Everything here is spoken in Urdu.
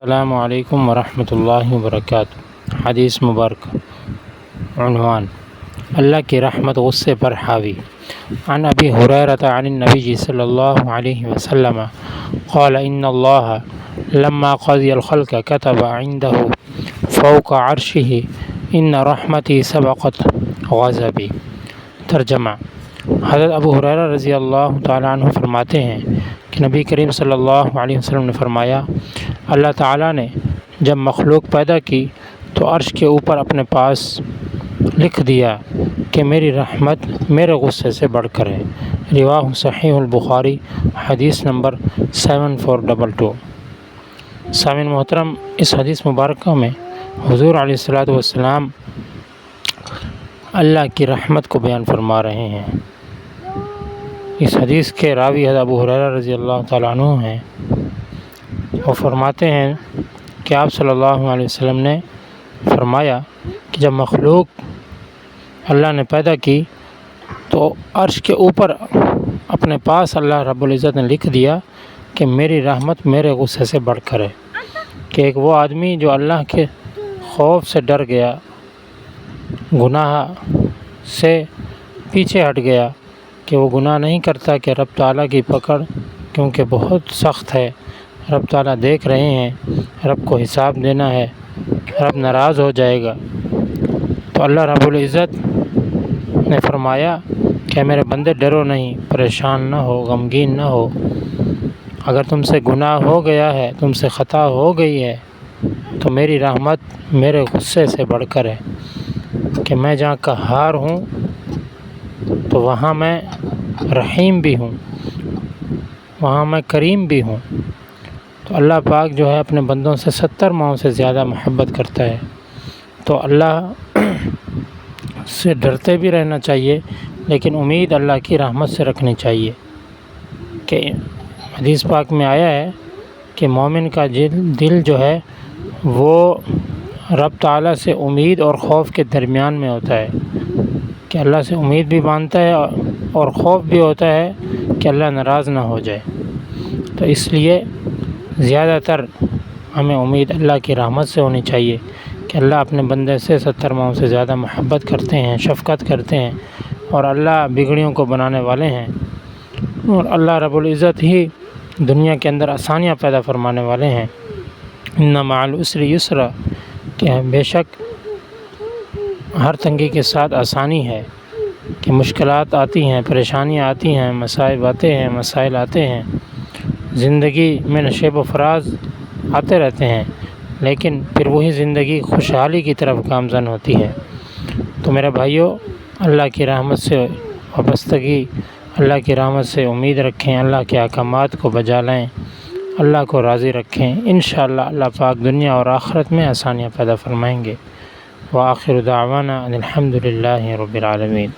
السلام علیکم ورحمۃ اللہ وبرکاتہ۔ حدیث مبارک۔ عنوان: اللہ کی رحمت غصے پر حاوی۔ عن ابی ہریرہ عن النبی صلی اللہ علیہ وسلم قال ان اللہ لما قضی الخلق كتب عنده فوق عرشہ ان رحمتی سبقت غضبی۔ ترجمہ: حضرت ابو ہریرہ رضی اللہ تعالیٰ عنہ فرماتے ہیں کہ نبی کریم صلی اللہ علیہ وسلم نے فرمایا، اللہ تعالیٰ نے جب مخلوق پیدا کی تو عرش کے اوپر اپنے پاس لکھ دیا کہ میری رحمت میرے غصے سے بڑھ کر ہے۔ رواہ صحیح البخاری، حدیث نمبر 7422۔ سامعین محترم، اس حدیث مبارکہ میں حضور علیہ الصلوۃ والسلام اللہ کی رحمت کو بیان فرما رہے ہیں۔ اس حدیث کے راوی حضرت ابو ہریرہ رضی اللہ تعالیٰ عنہ ہیں۔ وہ فرماتے ہیں کہ آپ صلی اللہ علیہ وسلم نے فرمایا کہ جب مخلوق اللہ نے پیدا کی تو عرش کے اوپر اپنے پاس اللہ رب العزت نے لکھ دیا کہ میری رحمت میرے غصے سے بڑھ کر ہے۔ کہ ایک وہ آدمی جو اللہ کے خوف سے ڈر گیا، گناہ سے پیچھے ہٹ گیا کہ وہ گناہ نہیں کرتا، کہ رب تعالیٰ کی پکڑ کیونکہ بہت سخت ہے، رب تعالیٰ دیکھ رہے ہیں، رب کو حساب دینا ہے، رب ناراض ہو جائے گا۔ تو اللہ رب العزت نے فرمایا کہ میرے بندے ڈرو نہیں، پریشان نہ ہو، غمگین نہ ہو۔ اگر تم سے گناہ ہو گیا ہے، تم سے خطا ہو گئی ہے، تو میری رحمت میرے غصے سے بڑھ کر ہے کہ میں جہاں قہار ہوں تو وہاں میں رحیم بھی ہوں، وہاں میں کریم بھی ہوں۔ تو اللہ پاک جو ہے اپنے بندوں سے 70 ماؤں سے زیادہ محبت کرتا ہے۔ تو اللہ سے ڈرتے بھی رہنا چاہیے، لیکن امید اللہ کی رحمت سے رکھنی چاہیے۔ کہ حدیث پاک میں آیا ہے کہ مومن کا دل جو ہے وہ رب تعالیٰ سے امید اور خوف کے درمیان میں ہوتا ہے، کہ اللہ سے امید بھی باندھتا ہے اور خوف بھی ہوتا ہے کہ اللہ ناراض نہ ہو جائے۔ تو اس لیے زیادہ تر ہمیں امید اللہ کی رحمت سے ہونی چاہیے کہ اللہ اپنے بندے سے 70 ماؤں سے زیادہ محبت کرتے ہیں، شفقت کرتے ہیں، اور اللہ بگڑیوں کو بنانے والے ہیں، اور اللہ رب العزت ہی دنیا کے اندر آسانیاں پیدا فرمانے والے ہیں۔ ان مع العسر یسرا، کہ بے شک ہر تنگی کے ساتھ آسانی ہے، کہ مشکلات آتی ہیں، پریشانیاں آتی ہیں، مصائب آتے ہیں، مسائل آتے ہیں، زندگی میں نشیب و فراز آتے رہتے ہیں، لیکن پھر وہی زندگی خوشحالی کی طرف گامزن ہوتی ہے۔ تو میرے بھائیوں، اللہ کی رحمت سے وابستگی، اللہ کی رحمت سے امید رکھیں، اللہ کے احکامات کو بجا لیں، اللہ کو راضی رکھیں۔ انشاءاللہ اللہ پاک دنیا اور آخرت میں آسانیاں پیدا فرمائیں گے۔ وآخر دعوانا ان الحمد للہ رب العالمین۔